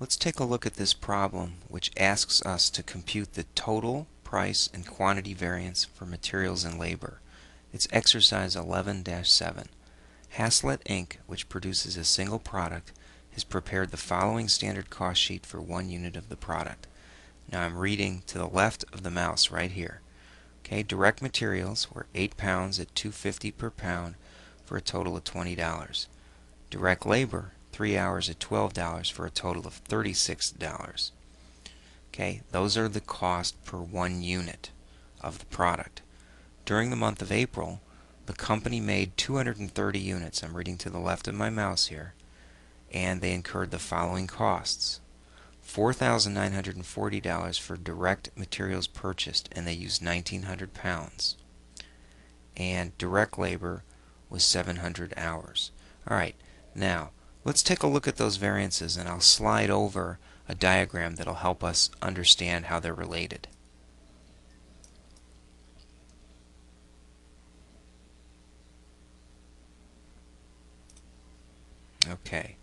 Let's take a look at this problem which asks us to compute the total price and quantity variance for materials and labor. It's exercise 11-7. Haslett Inc., which produces a single product, has prepared the following standard cost sheet for 1 unit of the product. Now I'm reading to the left of the mouse right here. Okay, direct materials were 8 pounds at $2.50 per pound for a total of $20. Direct labor, 3 hours at $12 for a total of $36. Okay, those are the cost per 1 unit of the product. During the month of April, the company made 230 units. I'm reading to the left of my mouse here. And they incurred the following costs. $4,940 for direct materials purchased, and they used 1,900 pounds. And direct labor was 700 hours. Alright, now let's take a look at those variances, and I'll slide over a diagram that'll help us understand how they're related. Okay.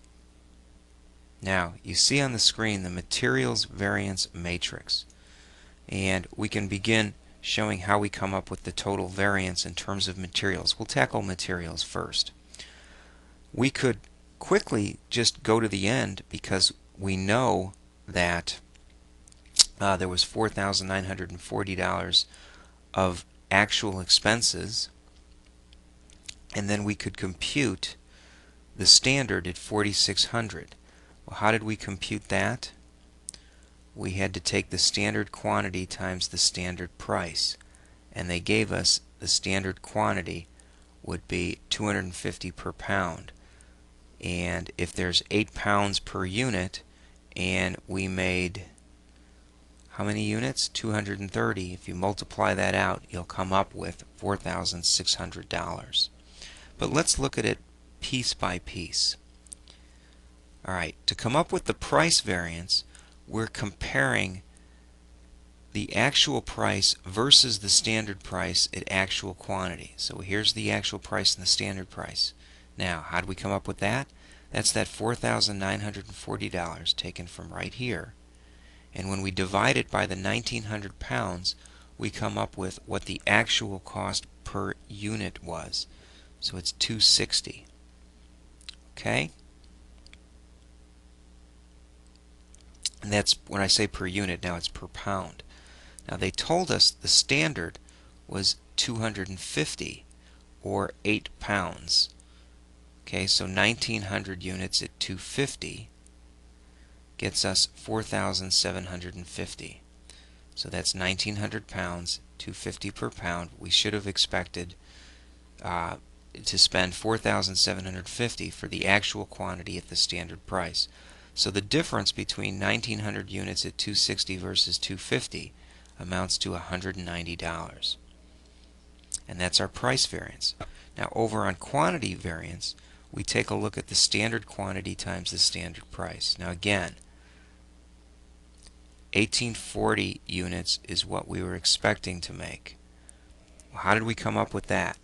Now, you see on the screen the materials variance matrix, and we can begin showing how we come up with the total variance in terms of materials. We'll tackle materials first. We could quickly just go to the end because we know that there was $4,940 of actual expenses, and then we could compute the standard at $4,600. Well, how did we compute that? We had to take the standard quantity times the standard price, and they gave us the standard quantity would be 250 per pound. And if there's 8 pounds per unit, and we made how many units? 230. If you multiply that out, you'll come up with $4,600. But let's look at it piece by piece. Alright, to come up with the price variance, we're comparing the actual price versus the standard price at actual quantity. So here's the actual price and the standard price. Now, how do we come up with that? That's that $4,940 taken from right here. And when we divide it by the 1,900 pounds, we come up with what the actual cost per unit was. So it's $260. Okay? And that's when I say per unit, now it's per pound. Now they told us the standard was 250 or 8 pounds. Okay, so 1,900 units at 250 gets us 4,750. So that's 1,900 pounds, 250 per pound. We should have expected to spend 4,750 for the actual quantity at the standard price. So the difference between 1,900 units at 260 versus 250 amounts to $190. And that's our price variance. Now over on quantity variance, we take a look at the standard quantity times the standard price. Now again, 1,840 units is what we were expecting to make. Well, how did we come up with that?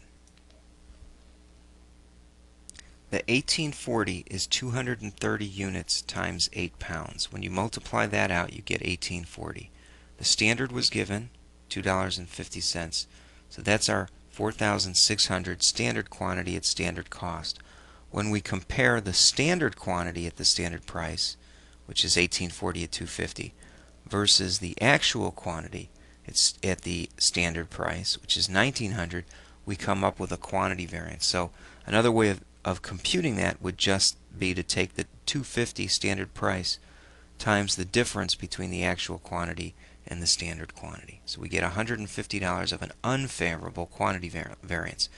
The 1,840 is 230 units times 8 pounds. When you multiply that out, you get 1,840. The standard was given, $2.50. So that's our 4,600 standard quantity at standard cost. When we compare the standard quantity at the standard price, which is 1,840 at 250, versus the actual quantity at the standard price, which is 1,900, we come up with a quantity variance. So another way of computing that would just be to take the 250 standard price times the difference between the actual quantity and the standard quantity. So we get $150 of an unfavorable quantity variance.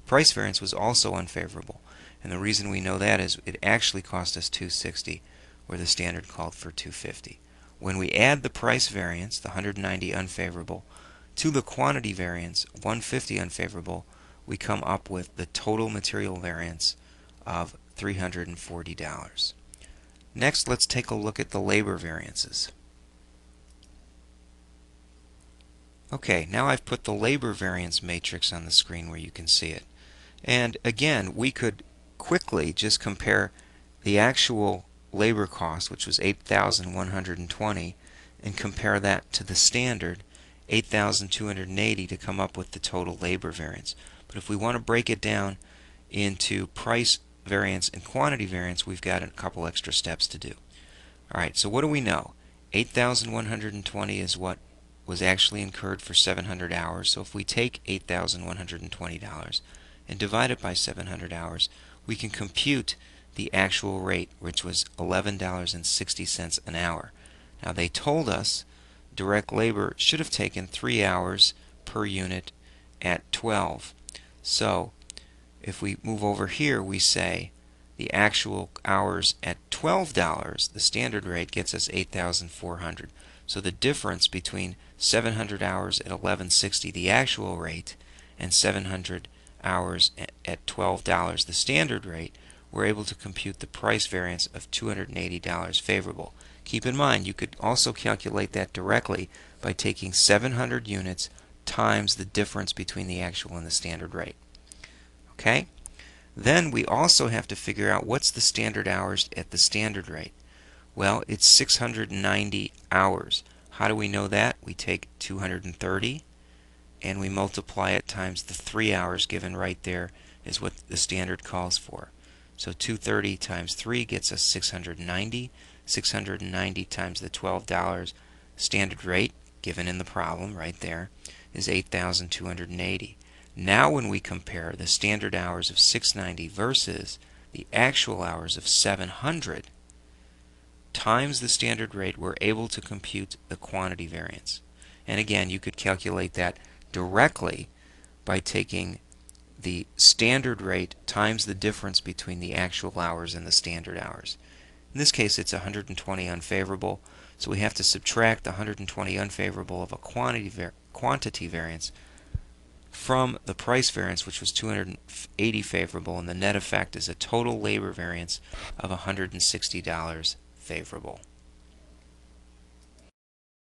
Price variance was also unfavorable, and the reason we know that is it actually cost us $260 where the standard called for $250. When we add the price variance, the $190 unfavorable, to the quantity variance, $150 unfavorable, we come up with the total material variance of $340. Next, let's take a look at the labor variances. Okay, now I've put the labor variance matrix on the screen where you can see it. And again, we could quickly just compare the actual labor cost, which was 8,120, and compare that to the standard 8,280 to come up with the total labor variance. But if we want to break it down into price variance and quantity variance, we've got a couple extra steps to do. Alright, so what do we know? 8,120 is what was actually incurred for 700 hours. So if we take $8,120 and divide it by 700 hours, we can compute the actual rate, which was $11.60 an hour. Now they told us direct labor should have taken 3 hours per unit at 12. So if we move over here, we say the actual hours at $12, the standard rate gets us 8,400. So the difference between 700 hours at $11.60, the actual rate, and 700 hours at $12, the standard rate, we're able to compute the price variance of $280 favorable. Keep in mind, you could also calculate that directly by taking 700 units times the difference between the actual and the standard rate. Okay? Then we also have to figure out what's the standard hours at the standard rate. Well, it's 690 hours. How do we know that? We take 230 and we multiply it times the 3 hours given right there is what the standard calls for. So 230 times 3 gets us 690. 690 times the $12 standard rate given in the problem right there is 8,280. Now when we compare the standard hours of 690 versus the actual hours of 700 times the standard rate, we're able to compute the quantity variance. And again, you could calculate that directly by taking the standard rate times the difference between the actual hours and the standard hours. In this case, it's 120 unfavorable, so we have to subtract the 120 unfavorable of a quantity variance from the price variance, which was 280 favorable, and the net effect is a total labor variance of $160 favorable.